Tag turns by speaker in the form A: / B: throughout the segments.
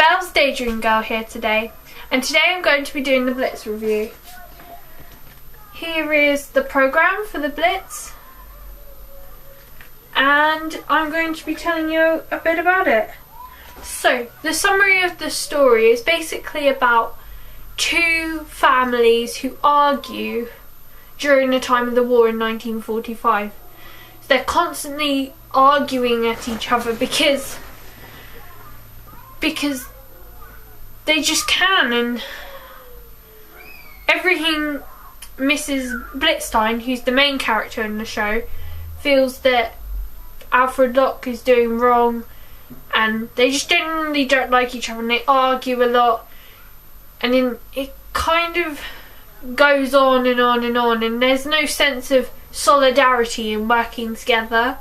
A: girls, Daydream Girl here today, and today I'm going to be doing the Blitz review. Here is the programme for the Blitz, and I'm going to be telling you a bit about it. So, the summary of the story is basically about two families who argue during the time of the war in 1945. So they're constantly arguing at each other because they just can, and everything Mrs. Blitzstein, who's the main character in the show, feels that Alfred Locke is doing wrong, and they just generally don't like each other and they argue a lot, and then it kind of goes on and on and on, and there's no sense of solidarity in working together.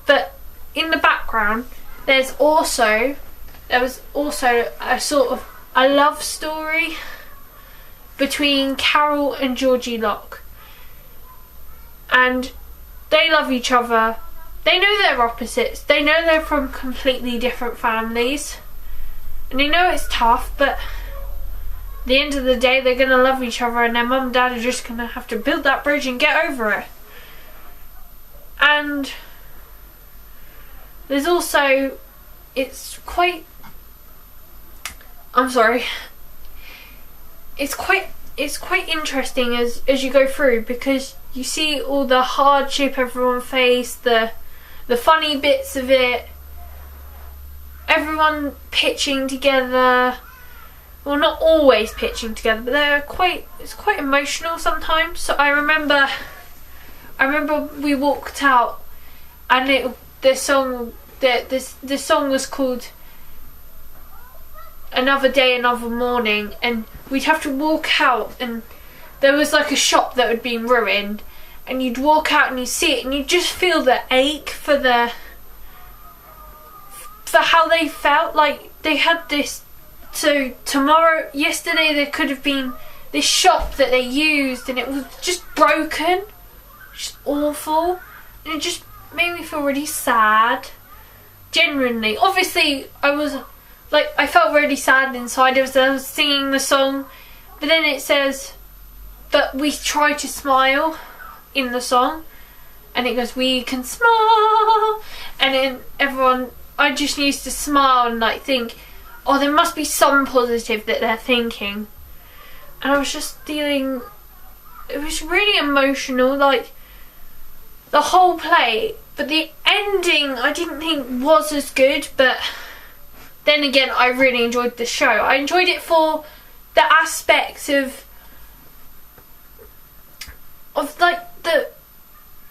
A: But in the background there was also a sort of a love story between Carol and Georgie Locke, and they love each other. They know they're opposites, they know they're from completely different families, and they know it's tough, but at the end of the day they're going to love each other, and their mum and dad are just going to have to build that bridge and get over it. And there's also, it's quite interesting as you go through, because you see all the hardship everyone faced, the funny bits of it, everyone pitching together. Well, not always pitching together, but it's quite emotional sometimes. So I remember we walked out, and the song was called Another Day, Another Morning, and we'd have to walk out, and there was like a shop that had been ruined, and you'd walk out and you'd see it, and you'd just feel the ache for how they felt. Like they had this. So yesterday there could have been this shop that they used, and it was just broken, just awful, and it just made me feel really sad. Genuinely, obviously, I felt really sad inside. I was singing the song, but then it says, "But we try to smile," in the song, and it goes, "We can smile," and then I just used to smile and think, oh, there must be some positive that they're thinking. And I was just feeling, it was really emotional, like the whole play, but the ending I didn't think was as good. But then again, I really enjoyed the show. I enjoyed it for the aspects of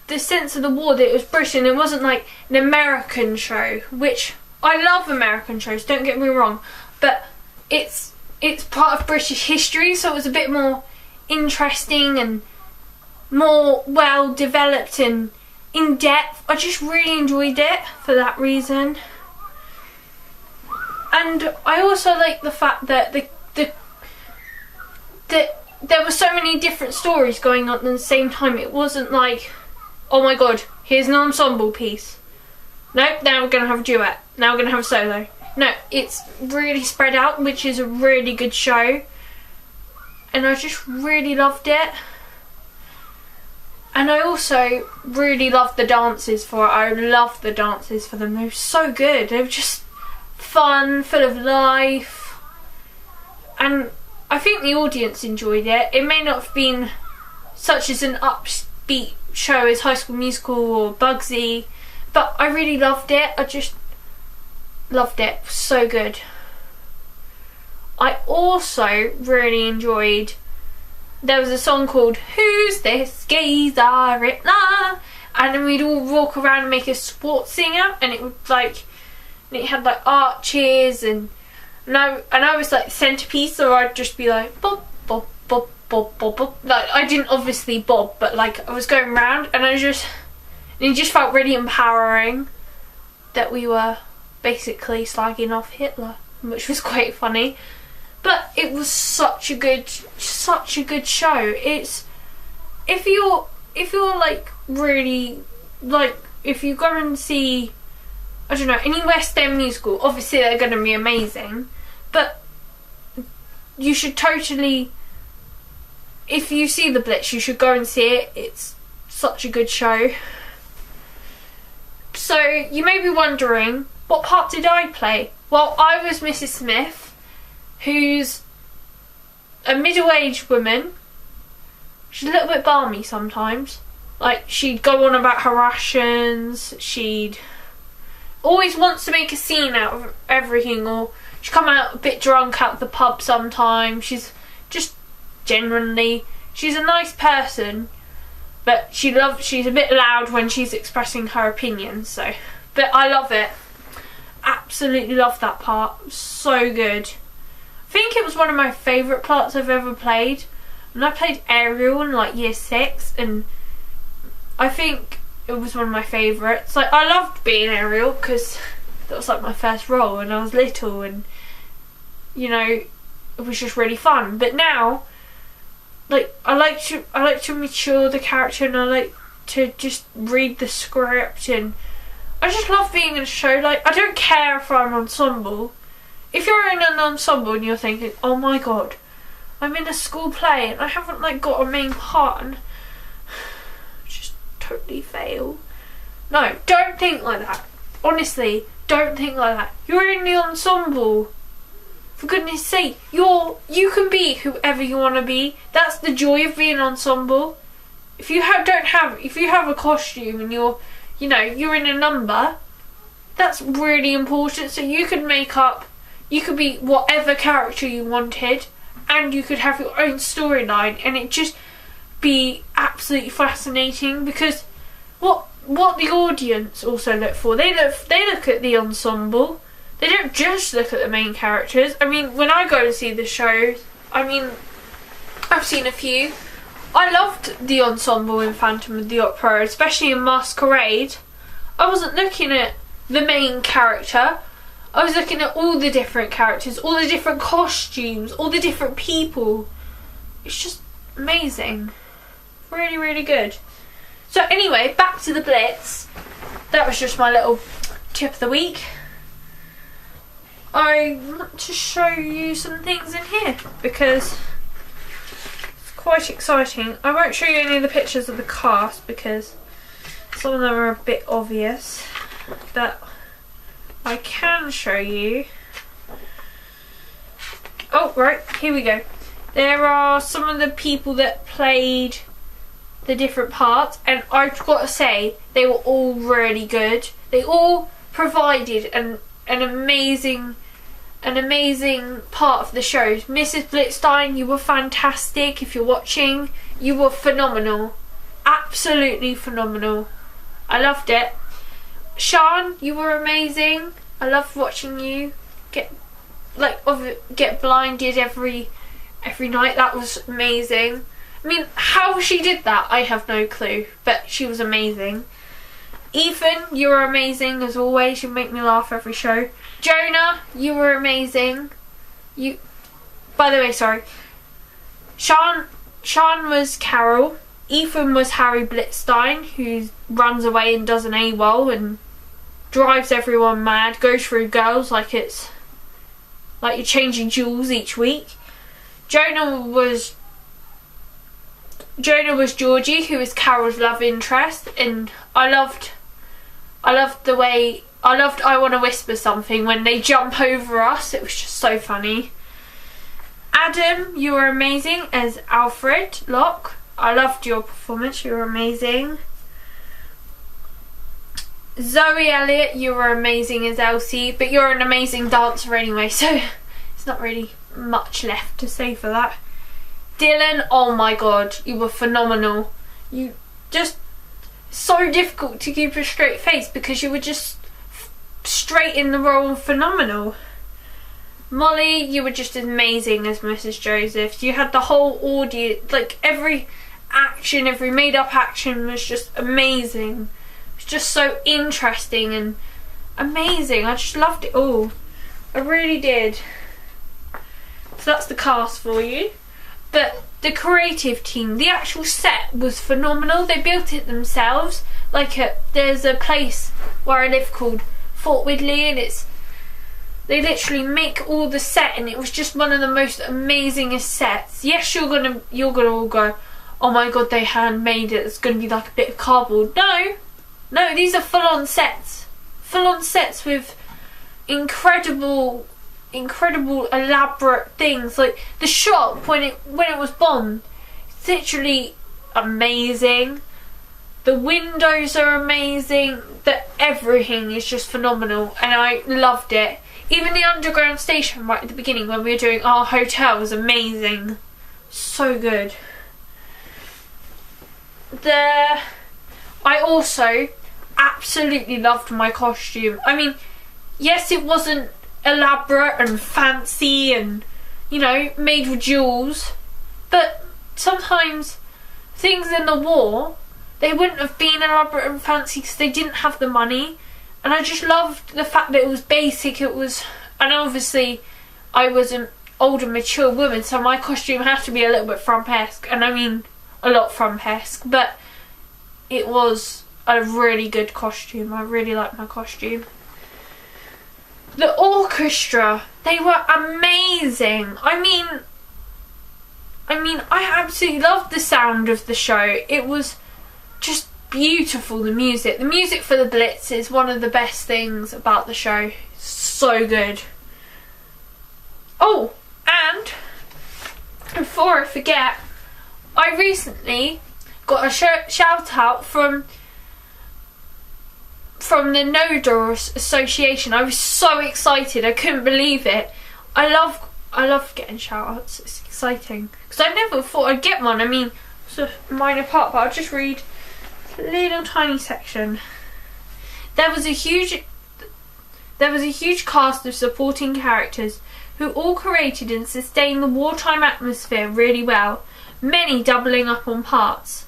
A: the sense of the war, that it was British, and it wasn't like an American show, which I love American shows, don't get me wrong, but it's part of British history, so it was a bit more interesting and more well developed and in depth. I just really enjoyed it for that reason. And I also like the fact that that there were so many different stories going on at the same time. It wasn't like, oh my god, here's an ensemble piece. Nope, now we're going to have a duet. Now we're going to have a solo. No, it's really spread out, which is a really good show. And I just really loved it. And I also really loved the dances for it. I loved the dances for them. They were so good. They were just fun, full of life. And I think the audience enjoyed it. It may not have been such as an upbeat show as High School Musical or Bugsy, but I really loved it. I just loved it. It was so good. I also really enjoyed, there was a song called Who's This Geezer Hitler, and then we'd all walk around and make a sports singer, and it would it had arches, and I was like centerpiece, so I'd just be like bob bob bob bob bob bob. I didn't obviously bob, but I was going around, and it just felt really empowering that we were basically slagging off Hitler, which was quite funny. But it was such a good show. It's, if you're really, if you go and see I don't know, any West End musical, obviously they're going to be amazing, but you should totally, if you see the Blitz, you should go and see it. It's such a good show. So you may be wondering, what part did I play? Well, I was Mrs. Smith, who's a middle-aged woman. She's a little bit balmy sometimes. Like, she'd go on about her rations, she'd always wants to make a scene out of everything, or she'd come out a bit drunk out of the pub sometimes. She's just genuinely, she's a nice person, but she's a bit loud when she's expressing her opinions, so. But I love it. Absolutely love that part. So good. I think it was one of my favourite parts I've ever played. And I played Ariel in like year 6, and I think it was one of my favourites. Like, I loved being Ariel because that was like my first role when I was little, and you know, it was just really fun. But now, like, I like to mature the character, and I like to just read the script, and I just love being in a show. Like, I don't care if I'm ensemble. If you're in an ensemble and you're thinking, oh my god, I'm in a school play and I haven't like got a main part and just totally fail. No, don't think like that. Honestly, don't think like that. You're in the ensemble. For goodness sake, you can be whoever you want to be. That's the joy of being ensemble. If you have a costume and you're in a number, that's really important. So you could be whatever character you wanted, and you could have your own storyline, and it just be absolutely fascinating. Because what the audience also look for, they look at the ensemble. They don't just look at the main characters. I mean, when I go to see the shows, I mean, I've seen a few. I loved the ensemble in Phantom of the Opera, especially in Masquerade. I wasn't looking at the main character. I was looking at all the different characters, all the different costumes, all the different people. It's just amazing. Really, really good. So anyway, back to the Blitz. That was just my little tip of the week. I want to show you some things in here because it's quite exciting. I won't show you any of the pictures of the cast because some of them are a bit obvious, but I can show you. Oh, right, here we go. There are some of the people that played the different parts, and I've got to say, they were all really good. They all provided an amazing part of the show. Mrs. Blitzstein, you were fantastic. If you're watching, you were phenomenal. Absolutely phenomenal. I loved it. Sean, you were amazing. I loved watching you get blinded every night. That was amazing. I mean, how she did that, I have no clue, but she was amazing. Ethan, you were amazing as always. You make me laugh every show. Jonah, you were amazing. By the way, sorry. Sean was Carol. Ethan was Harry Blitzstein, who runs away and does an AWOL and drives everyone mad, goes through girls like it's like you're changing jewels each week. Jonah was Georgie, who is Carol's love interest, and I loved the way I Want to Whisper Something when they jump over us. It was just so funny. Adam, you were amazing as Alfred Locke. I loved your performance, you were amazing. Zoe Elliott, you were amazing as Elsie, but you're an amazing dancer anyway, so it's not really much left to say for that. Dylan, oh my god, you were phenomenal. You just, so difficult to keep a straight face because you were just straight in the role, phenomenal. Molly, you were just amazing as Mrs. Joseph. You had the whole audience, like every action, every made up action was just amazing. It was just so interesting and amazing. I just loved it all. I really did. So that's the cast for you. But the creative team, the actual set was phenomenal. They built it themselves. There's a place where I live called Fort Widley, and they literally make all the set, and it was just one of the most amazingest sets. Yes, you're gonna all go, oh my god, they handmade it, it's gonna be like a bit of cardboard. No, these are full-on sets with incredible elaborate things. Like the shop when it was bombed, it's literally amazing. The windows are amazing. Everything is just phenomenal, and I loved it. Even the underground station right at the beginning when we were doing our hotel was amazing. So good. I also absolutely loved my costume. I mean, yes, it wasn't elaborate and fancy and, you know, made with jewels, but sometimes things in the war, they wouldn't have been elaborate and fancy because they didn't have the money. And I just loved the fact that it was basic. And obviously I was an older, mature woman, so my costume had to be a little bit Frump-esque, and I mean a lot Frump-esque, but it was a really good costume. I really liked my costume. The orchestra, they were amazing. I mean, I absolutely loved the sound of the show. It was just beautiful, the music for the Blitz is one of the best things about the show. So good. Oh, and before I forget, I recently got a shout out from the No Doors Association. I was so excited, I couldn't believe it. I love getting shout outs, it's exciting, because I never thought I'd get one. I mean, it's a minor part, but I'll just read little tiny section. There was a huge cast of supporting characters who all created and sustained the wartime atmosphere really well, many doubling up on parts.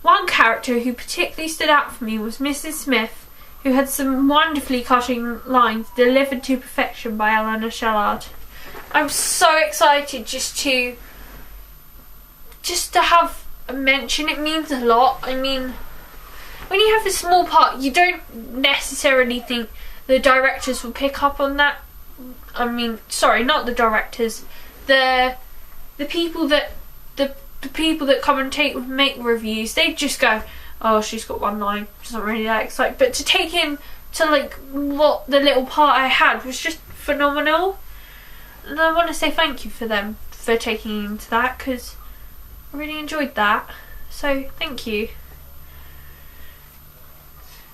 A: One character who particularly stood out for me was Mrs. Smith, who had some wonderfully cutting lines delivered to perfection by Eleanor Shellard. I'm so excited just to have a mention. It means a lot. I mean, when you have a small part, you don't necessarily think the directors will pick up on that. I mean, sorry, not the directors. The people that come and make reviews, they just go, oh, she's got one line, she's not really that excited. But to take in to like what the little part I had was just phenomenal, and I want to say thank you for them for taking into that, because I really enjoyed that. So thank you.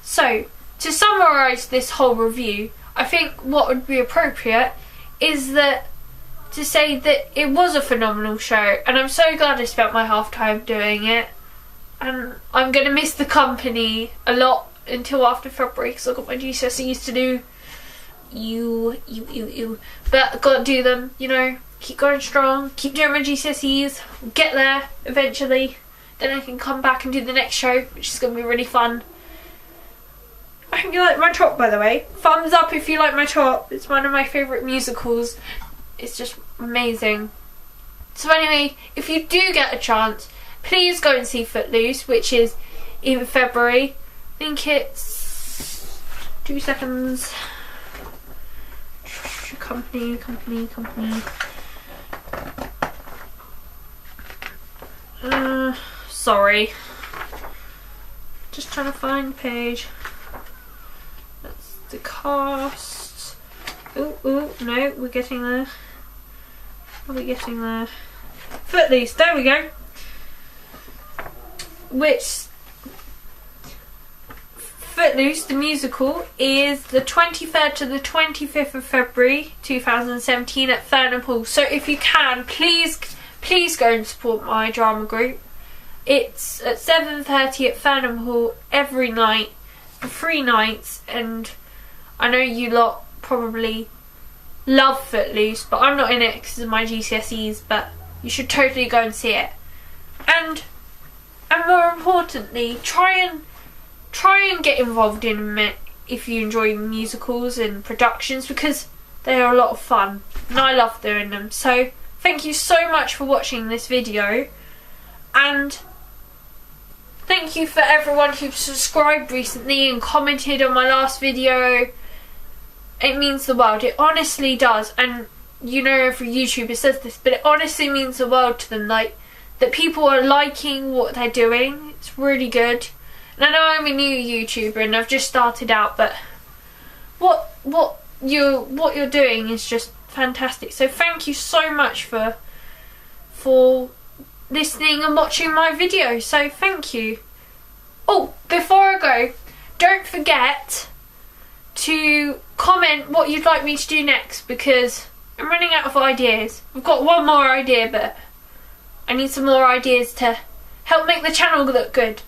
A: So, to summarise this whole review, I think what would be appropriate is to say that it was a phenomenal show, and I'm so glad I spent my half time doing it, and I'm going to miss the company a lot until after February because I've got my GCSEs to do. But I've got to do them, you know, keep going strong, keep doing my GCSEs, we'll get there eventually, then I can come back and do the next show, which is going to be really fun. I hope you like my top, by the way. Thumbs up if you like my top. It's one of my favourite musicals. It's just amazing. So anyway, if you do get a chance, please go and see Footloose, which is in February. I think it's 2 seconds. Company. Sorry. Just trying to find the page. That's the cast. Ooh, no, we're getting there. Are we getting there? Footloose, there we go. Footloose, the musical, is the 23rd to the 25th of February 2017 at Ferneham Hall. So if you can, please go and support my drama group. It's at 7:30 at Ferneham Hall every night for 3 nights, and I know you lot probably love Footloose, but I'm not in it because of my GCSEs, but you should totally go and see it. And more importantly, try and get involved in it if you enjoy musicals and productions, because they are a lot of fun and I love doing them. So thank you so much for watching this video, and thank you for everyone who subscribed recently and commented on my last video it means the world. It honestly does. And you know, every YouTuber says this, but it honestly means the world to them. Like, that people are liking what they're doing. It's really good. And I know I'm a new YouTuber and I've just started out, but what you're doing is just fantastic. So thank you so much for listening and watching my video. So thank you. Oh, before I go, don't forget to comment what you'd like me to do next, because I'm running out of ideas. I've got one more idea, but I need some more ideas to help make the channel look good.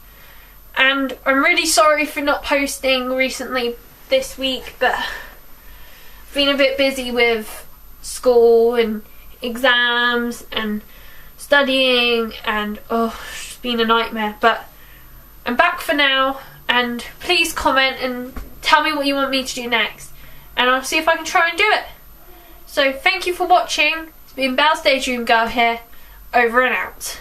A: And I'm really sorry for not posting recently this week, but I've been a bit busy with school and exams and studying, and it's been a nightmare. But I'm back for now, and please comment and tell me what you want me to do next, and I'll see if I can try and do it. So thank you for watching. It's been Belle's Daydream Girl here, over and out.